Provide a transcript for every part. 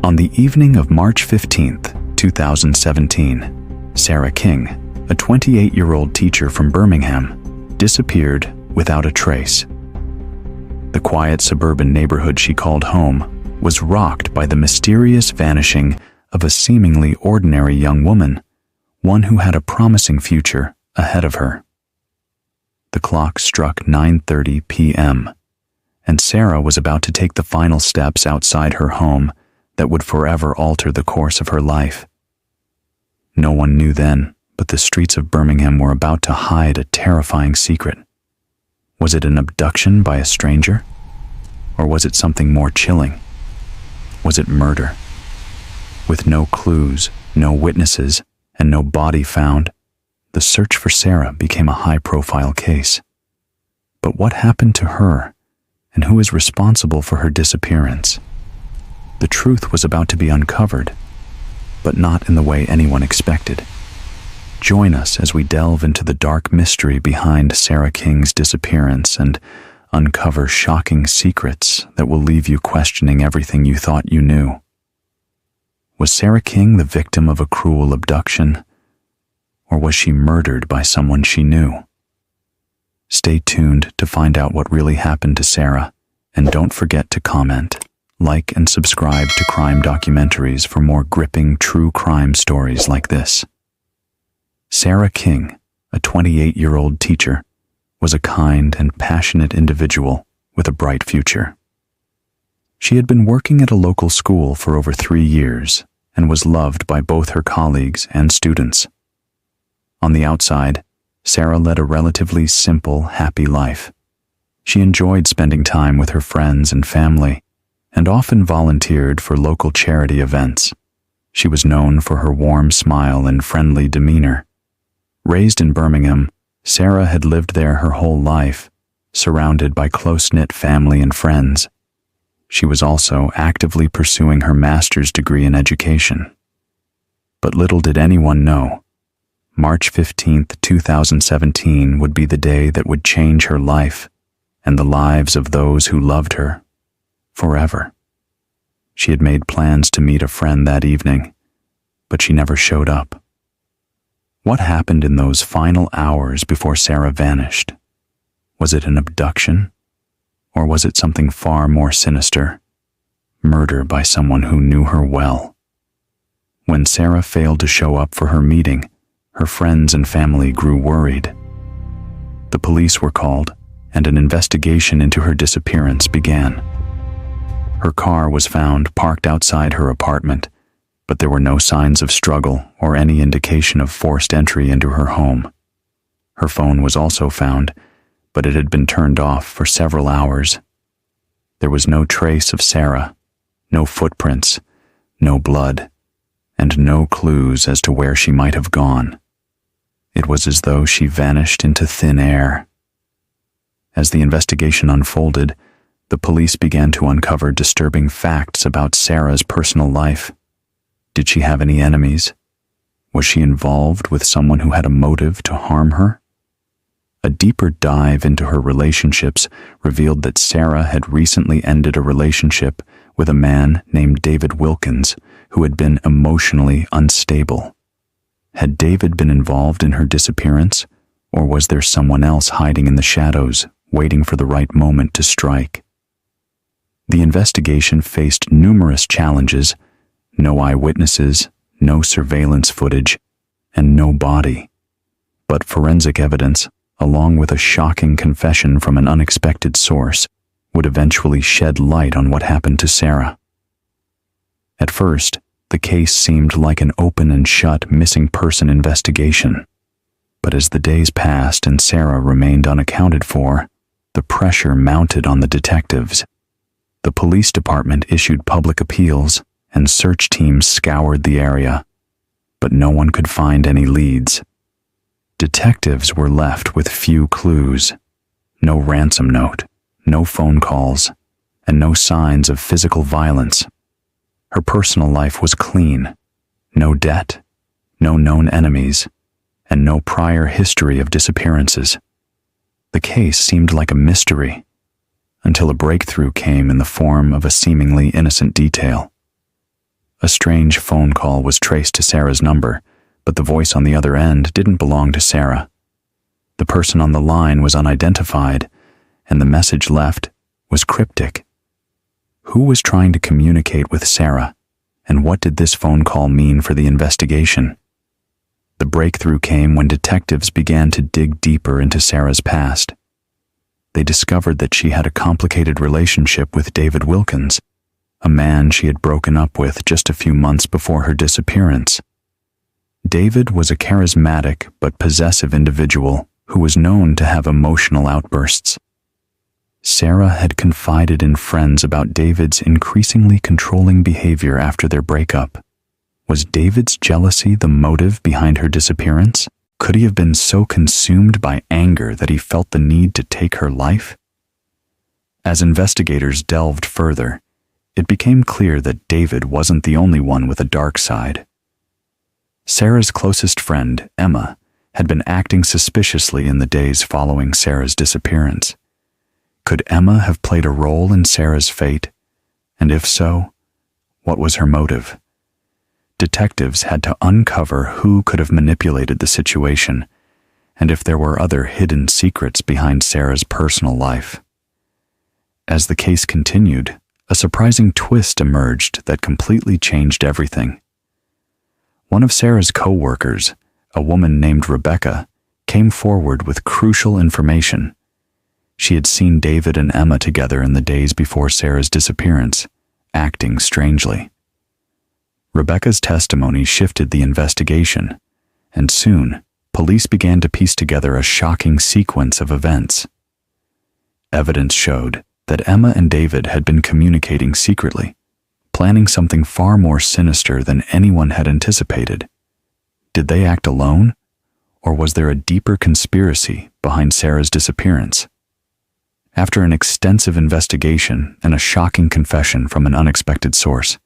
On the evening of March 15th, 2017, Sarah King, a 28-year-old teacher from Birmingham, disappeared without a trace. The quiet suburban neighborhood she called home was rocked by the mysterious vanishing of a seemingly ordinary young woman, one who had a promising future ahead of her. The clock struck 9:30 p.m., and Sarah was about to take the final steps outside her home that would forever alter the course of her life. No one knew then, but the streets of Birmingham were about to hide a terrifying secret. Was it an abduction by a stranger? Or was it something more chilling? Was it murder? With no clues, no witnesses, and no body found, the search for Sarah became a high-profile case. But what happened to her, and who is responsible for her disappearance? The truth was about to be uncovered, but not in the way anyone expected. Join us as we delve into the dark mystery behind Sarah King's disappearance and uncover shocking secrets that will leave you questioning everything you thought you knew. Was Sarah King the victim of a cruel abduction, or was she murdered by someone she knew? Stay tuned to find out what really happened to Sarah, and don't forget to comment, like, and subscribe to Crime Documentaries for more gripping true crime stories like this. Sarah King, a 28-year-old teacher, was a kind and passionate individual with a bright future. She had been working at a local school for over 3 years and was loved by both her colleagues and students. On the outside, Sarah led a relatively simple, happy life. She enjoyed spending time with her friends and family, and often volunteered for local charity events. She was known for her warm smile and friendly demeanor. Raised in Birmingham, Sarah had lived there her whole life, surrounded by close-knit family and friends. She was also actively pursuing her master's degree in education. But little did anyone know, March 15th, 2017 would be the day that would change her life and the lives of those who loved her forever. She had made plans to meet a friend that evening, but she never showed up. What happened in those final hours before Sarah vanished? Was it an abduction? Or was it something far more sinister? Murder by someone who knew her well. When Sarah failed to show up for her meeting, her friends and family grew worried. The police were called, and an investigation into her disappearance began. Her car was found parked outside her apartment, but there were no signs of struggle or any indication of forced entry into her home. Her phone was also found, but it had been turned off for several hours. There was no trace of Sarah, no footprints, no blood, and no clues as to where she might have gone. It was as though she vanished into thin air. As the investigation unfolded, the police began to uncover disturbing facts about Sarah's personal life. Did she have any enemies? Was she involved with someone who had a motive to harm her? A deeper dive into her relationships revealed that Sarah had recently ended a relationship with a man named David Wilkins, who had been emotionally unstable. Had David been involved in her disappearance, or was there someone else hiding in the shadows, waiting for the right moment to strike? The investigation faced numerous challenges: no eyewitnesses, no surveillance footage, and no body. But forensic evidence, along with a shocking confession from an unexpected source, would eventually shed light on what happened to Sarah. At first, the case seemed like an open and shut missing person investigation. But as the days passed and Sarah remained unaccounted for, the pressure mounted on the detectives. The police department issued public appeals, and search teams scoured the area, but no one could find any leads. Detectives were left with few clues: no ransom note, no phone calls, and no signs of physical violence. Her personal life was clean: no debt, no known enemies, and no prior history of disappearances. The case seemed like a mystery, until a breakthrough came in the form of a seemingly innocent detail. A strange phone call was traced to Sarah's number, but the voice on the other end didn't belong to Sarah. The person on the line was unidentified, and the message left was cryptic. Who was trying to communicate with Sarah, and what did this phone call mean for the investigation? The breakthrough came when detectives began to dig deeper into Sarah's past. They discovered that she had a complicated relationship with David Wilkins, a man she had broken up with just a few months before her disappearance. David was a charismatic but possessive individual who was known to have emotional outbursts. Sarah had confided in friends about David's increasingly controlling behavior after their breakup. Was David's jealousy the motive behind her disappearance? Could he have been so consumed by anger that he felt the need to take her life? As investigators delved further, it became clear that David wasn't the only one with a dark side. Sarah's closest friend, Emma, had been acting suspiciously in the days following Sarah's disappearance. Could Emma have played a role in Sarah's fate? And if so, what was her motive? Detectives had to uncover who could have manipulated the situation, and if there were other hidden secrets behind Sarah's personal life. As the case continued, a surprising twist emerged that completely changed everything. One of Sarah's co-workers, a woman named Rebecca, came forward with crucial information. She had seen David and Emma together in the days before Sarah's disappearance, acting strangely. Rebecca's testimony shifted the investigation, and soon, police began to piece together a shocking sequence of events. Evidence showed that Emma and David had been communicating secretly, planning something far more sinister than anyone had anticipated. Did they act alone, or was there a deeper conspiracy behind Sarah's disappearance? After an extensive investigation and a shocking confession from an unexpected source,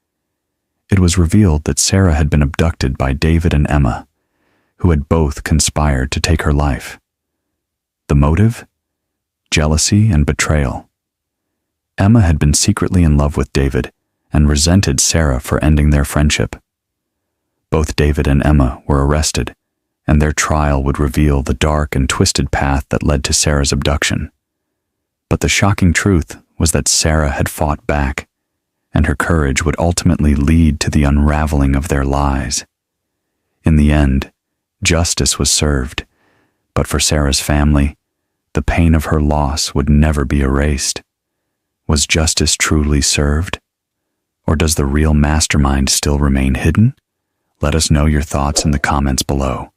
it was revealed that Sarah had been abducted by David and Emma, who had both conspired to take her life. The motive? Jealousy and betrayal. Emma had been secretly in love with David and resented Sarah for ending their friendship. Both David and Emma were arrested, and their trial would reveal the dark and twisted path that led to Sarah's abduction. But the shocking truth was that Sarah had fought back, and her courage would ultimately lead to the unraveling of their lies. In the end, justice was served, but for Sarah's family, the pain of her loss would never be erased. Was justice truly served? Or does the real mastermind still remain hidden? Let us know your thoughts in the comments below.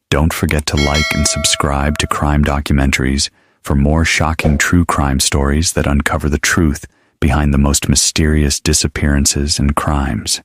Don't forget to like and subscribe to Crime Documentaries for more shocking true crime stories that uncover the truth behind the most mysterious disappearances and crimes.